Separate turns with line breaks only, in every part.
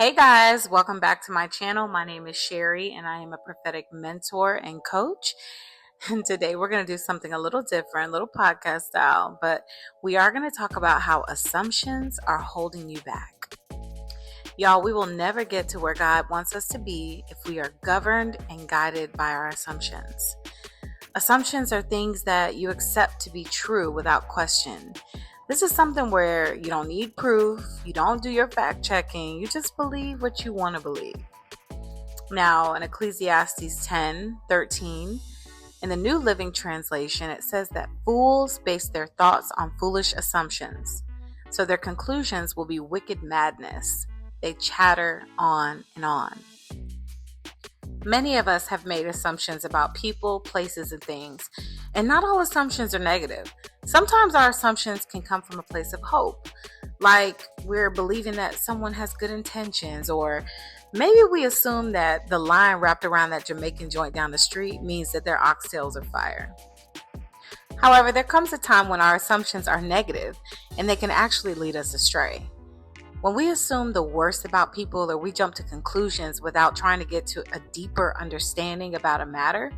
Hey guys, welcome back to my channel. My name is Sherry and I am a prophetic mentor and coach. And today we're going to do something a little different, a little podcast style, but we are going to talk about how assumptions are holding you back. Y'all, we will never get to where God wants us to be if we are governed and guided by our assumptions. Assumptions are things that you accept to be true without question. This is something where you don't need proof, you don't do your fact checking, you just believe what you want to believe. Now, in Ecclesiastes 10:13, in the New Living Translation, it says that fools base their thoughts on foolish assumptions, so their conclusions will be wicked madness. They chatter on and on. Many of us have made assumptions about people, places, and things, and not all assumptions are negative. Sometimes our assumptions can come from a place of hope, like we're believing that someone has good intentions, or maybe we assume that the line wrapped around that Jamaican joint down the street means that their oxtails are fire. However, there comes a time when our assumptions are negative and they can actually lead us astray. When we assume the worst about people or we jump to conclusions without trying to get to a deeper understanding about a matter,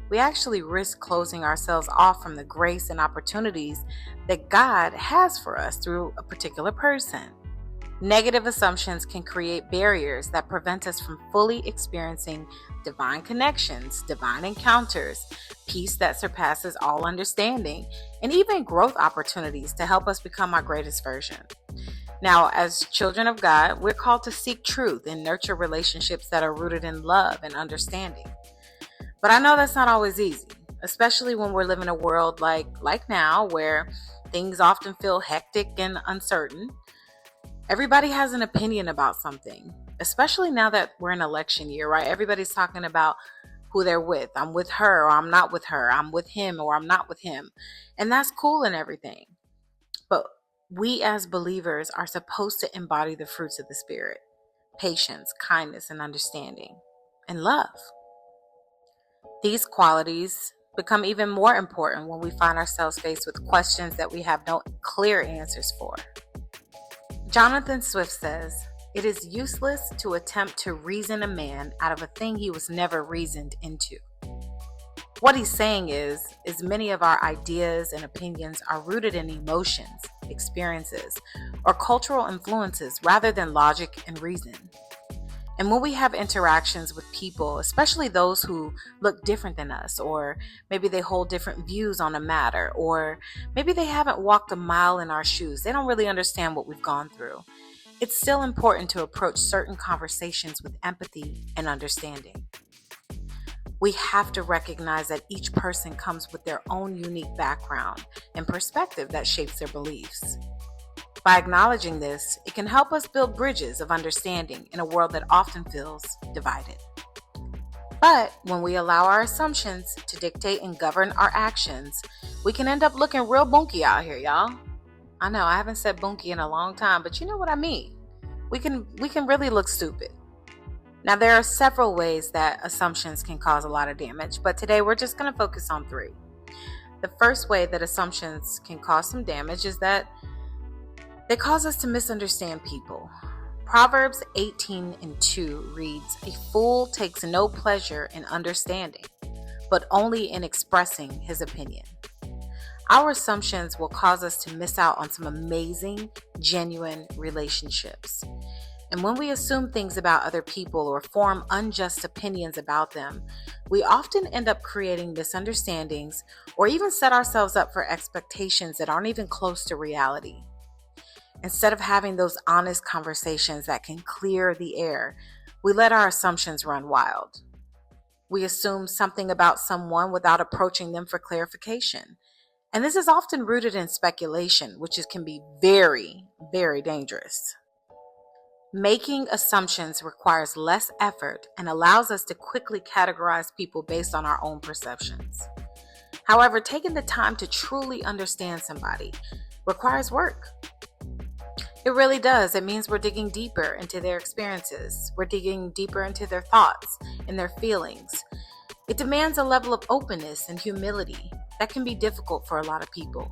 we actually risk closing ourselves off from the grace and opportunities that God has for us through a particular person. Negative assumptions can create barriers that prevent us from fully experiencing divine connections, divine encounters, peace that surpasses all understanding, and even growth opportunities to help us become our greatest version. Now, as children of God, we're called to seek truth and nurture relationships that are rooted in love and understanding. But I know that's not always easy, especially when we're living in a world like now, where things often feel hectic and uncertain. Everybody has an opinion about something, especially now that we're in election year, right? Everybody's talking about who they're with. I'm with her, or I'm not with her. I'm with him, or I'm not with him. And that's cool and everything. But we as believers are supposed to embody the fruits of the Spirit: patience, kindness, and understanding, and love. These qualities become even more important when we find ourselves faced with questions that we have no clear answers for. Jonathan Swift says, "It is useless to attempt to reason a man out of a thing he was never reasoned into." What he's saying is many of our ideas and opinions are rooted in emotions, experiences, or cultural influences rather than logic and reason. And when we have interactions with people, especially those who look different than us, or maybe they hold different views on a matter, or maybe they haven't walked a mile in our shoes, they don't really understand what we've gone through, it's still important to approach certain conversations with empathy and understanding. We have to recognize that each person comes with their own unique background and perspective that shapes their beliefs. By acknowledging this, it can help us build bridges of understanding in a world that often feels divided. But when we allow our assumptions to dictate and govern our actions, we can end up looking real bunky out here, y'all. I know I haven't said bunky in a long time, but you know what I mean. We can really look stupid. Now, there are several ways that assumptions can cause a lot of damage, but today we're just going to focus on 3. The first way that assumptions can cause some damage is that they cause us to misunderstand people. Proverbs 18:2 reads, "A fool takes no pleasure in understanding, but only in expressing his opinion." Our assumptions will cause us to miss out on some amazing, genuine relationships. And when we assume things about other people or form unjust opinions about them, we often end up creating misunderstandings or even set ourselves up for expectations that aren't even close to reality. Instead of having those honest conversations that can clear the air, we let our assumptions run wild. We assume something about someone without approaching them for clarification. And this is often rooted in speculation, which can be very, very dangerous. Making assumptions requires less effort and allows us to quickly categorize people based on our own perceptions. However, taking the time to truly understand somebody requires work. It really does. It means we're digging deeper into their experiences. We're digging deeper into their thoughts and their feelings. It demands a level of openness and humility that can be difficult for a lot of people.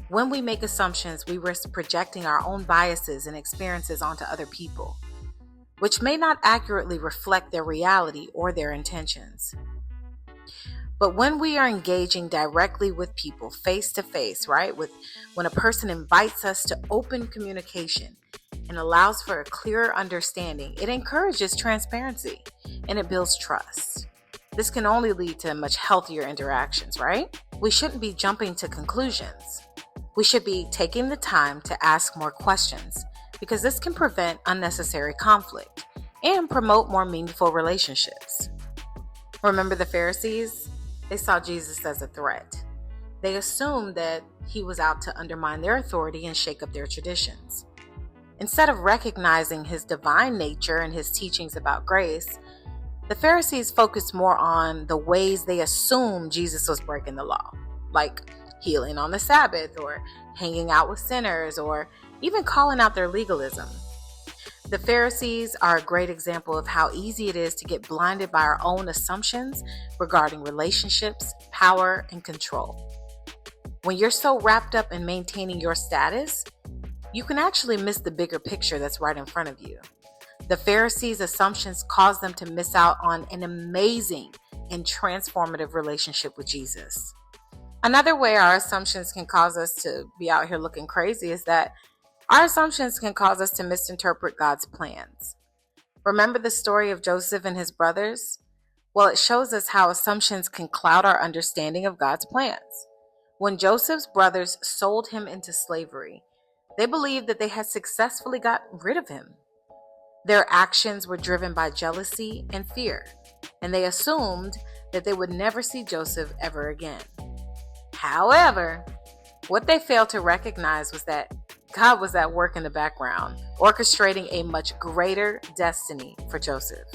When we make assumptions, we risk projecting our own biases and experiences onto other people. which may not accurately reflect their reality or their intentions. But when we are engaging directly with people face to face, right? When a person invites us to open communication and allows for a clearer understanding, it encourages transparency and it builds trust. This can only lead to much healthier interactions, right? We shouldn't be jumping to conclusions. We should be taking the time to ask more questions because this can prevent unnecessary conflict and promote more meaningful relationships. Remember the Pharisees? They saw Jesus as a threat. They assumed that he was out to undermine their authority and shake up their traditions. Instead of recognizing his divine nature and his teachings about grace, the Pharisees focused more on the ways they assumed Jesus was breaking the law, like healing on the Sabbath or hanging out with sinners or even calling out their legalism. The Pharisees are a great example of how easy it is to get blinded by our own assumptions regarding relationships, power, and control. When you're so wrapped up in maintaining your status, you can actually miss the bigger picture that's right in front of you. The Pharisees' assumptions caused them to miss out on an amazing and transformative relationship with Jesus. Another way our assumptions can cause us to be out here looking crazy is that our assumptions can cause us to misinterpret God's plans. Remember the story of Joseph and his brothers? Well, it shows us how assumptions can cloud our understanding of God's plans. When Joseph's brothers sold him into slavery, they believed that they had successfully gotten rid of him. Their actions were driven by jealousy and fear, and they assumed that they would never see Joseph ever again. However, what they failed to recognize was that God was at work in the background, orchestrating a much greater destiny for Joseph.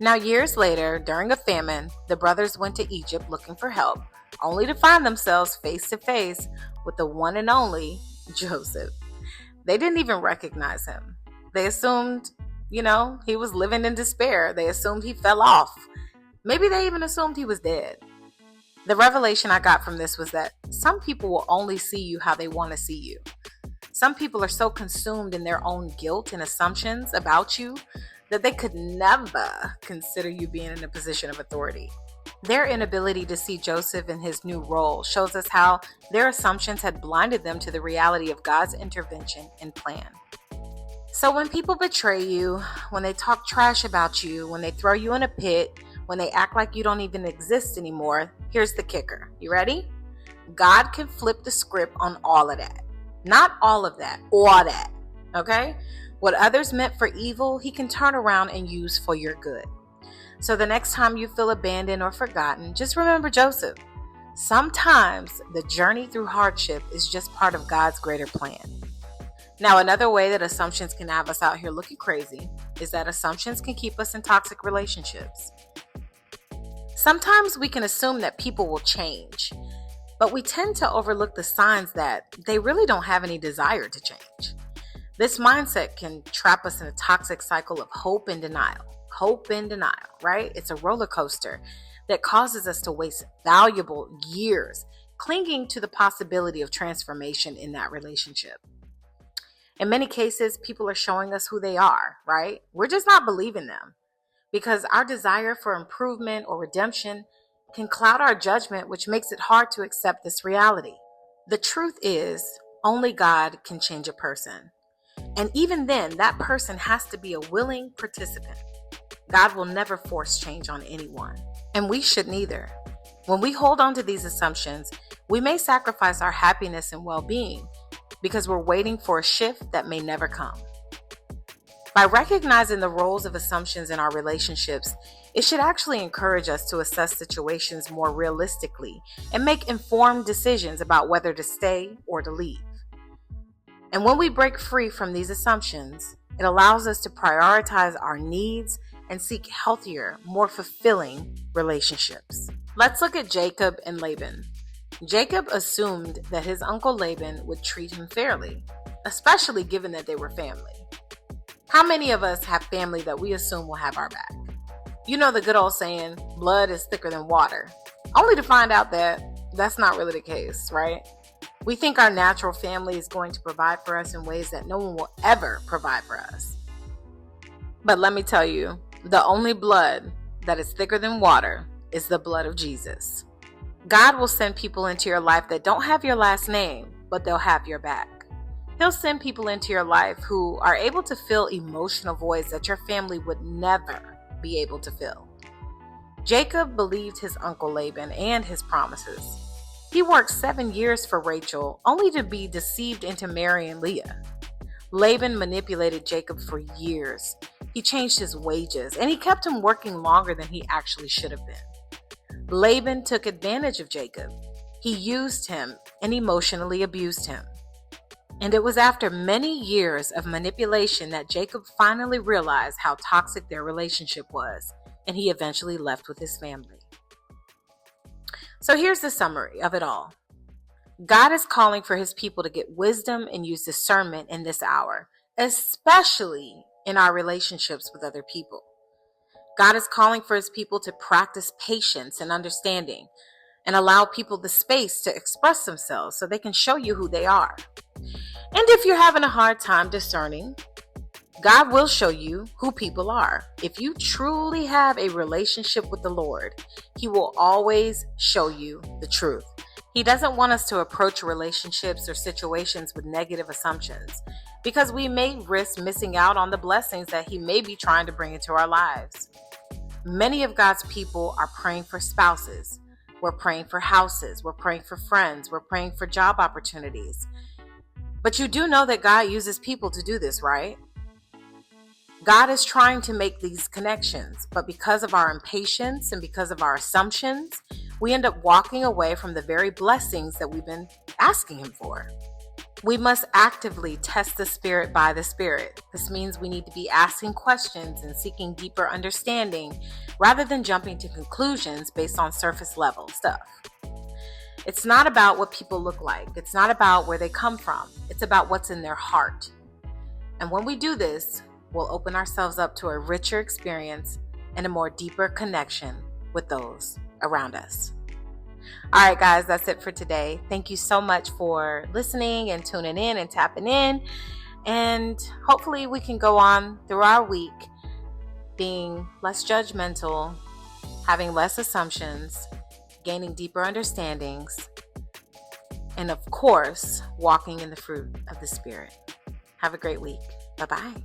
Now, years later, during a famine, the brothers went to Egypt looking for help, only to find themselves face to face with the one and only Joseph. They didn't even recognize him. They assumed, he was living in despair. They assumed he fell off. Maybe they even assumed he was dead. The revelation I got from this was that some people will only see you how they want to see you. Some people are so consumed in their own guilt and assumptions about you that they could never consider you being in a position of authority. Their inability to see Joseph in his new role shows us how their assumptions had blinded them to the reality of God's intervention and plan. So when people betray you, when they talk trash about you, when they throw you in a pit, when they act like you don't even exist anymore, here's the kicker. You ready? God can flip the script on all of that. Not all of that, all that. Okay? What others meant for evil, he can turn around and use for your good. So the next time you feel abandoned or forgotten, just remember Joseph. Sometimes the journey through hardship is just part of God's greater plan. Now, another way that assumptions can have us out here looking crazy is that assumptions can keep us in toxic relationships. Sometimes we can assume that people will change, but we tend to overlook the signs that they really don't have any desire to change. This mindset can trap us in a toxic cycle of hope and denial. Hope and denial, right? It's a roller coaster that causes us to waste valuable years clinging to the possibility of transformation in that relationship. In many cases, people are showing us who they are, right? We're just not believing them because our desire for improvement or redemption can cloud our judgment, which makes it hard to accept this reality. The truth is, only God can change a person. And even then, that person has to be a willing participant. God will never force change on anyone, and we shouldn't either. When we hold on to these assumptions, we may sacrifice our happiness and well-being because we're waiting for a shift that may never come. By recognizing the roles of assumptions in our relationships, it should actually encourage us to assess situations more realistically and make informed decisions about whether to stay or to leave. And when we break free from these assumptions, it allows us to prioritize our needs and seek healthier, more fulfilling relationships. Let's look at Jacob and Laban. Jacob assumed that his uncle Laban would treat him fairly, especially given that they were family. How many of us have family that we assume will have our back? You know the good old saying, blood is thicker than water, only to find out that that's not really the case, right? We think our natural family is going to provide for us in ways that no one will ever provide for us. But let me tell you, the only blood that is thicker than water is the blood of Jesus. God will send people into your life that don't have your last name, but they'll have your back. He'll send people into your life who are able to fill emotional voids that your family would never be able to fill. Jacob believed his uncle Laban and his promises. He worked 7 years for Rachel, only to be deceived into marrying Leah. Laban manipulated Jacob for years. He changed his wages, and he kept him working longer than he actually should have been. Laban took advantage of Jacob. He used him and emotionally abused him. And it was after many years of manipulation that Jacob finally realized how toxic their relationship was, and he eventually left with his family. So here's the summary of it all. God is calling for his people to get wisdom and use discernment in this hour, especially in our relationships with other people. God is calling for his people to practice patience and understanding and allow people the space to express themselves so they can show you who they are. And if you're having a hard time discerning, God will show you who people are. If you truly have a relationship with the Lord, he will always show you the truth. He doesn't want us to approach relationships or situations with negative assumptions because we may risk missing out on the blessings that he may be trying to bring into our lives. Many of God's people are praying for spouses. We're praying for houses. We're praying for friends. We're praying for job opportunities. But you do know that God uses people to do this, right? God is trying to make these connections, but because of our impatience and because of our assumptions, we end up walking away from the very blessings that we've been asking him for. We must actively test the spirit by the spirit. This means we need to be asking questions and seeking deeper understanding rather than jumping to conclusions based on surface level stuff. It's not about what people look like. It's not about where they come from. It's about what's in their heart. And when we do this, we'll open ourselves up to a richer experience and a more deeper connection with those around us. All right, guys, that's it for today. Thank you so much for listening and tuning in and tapping in. And hopefully we can go on through our week being less judgmental, having less assumptions, gaining deeper understandings, and of course, walking in the fruit of the Spirit. Have a great week. Bye-bye.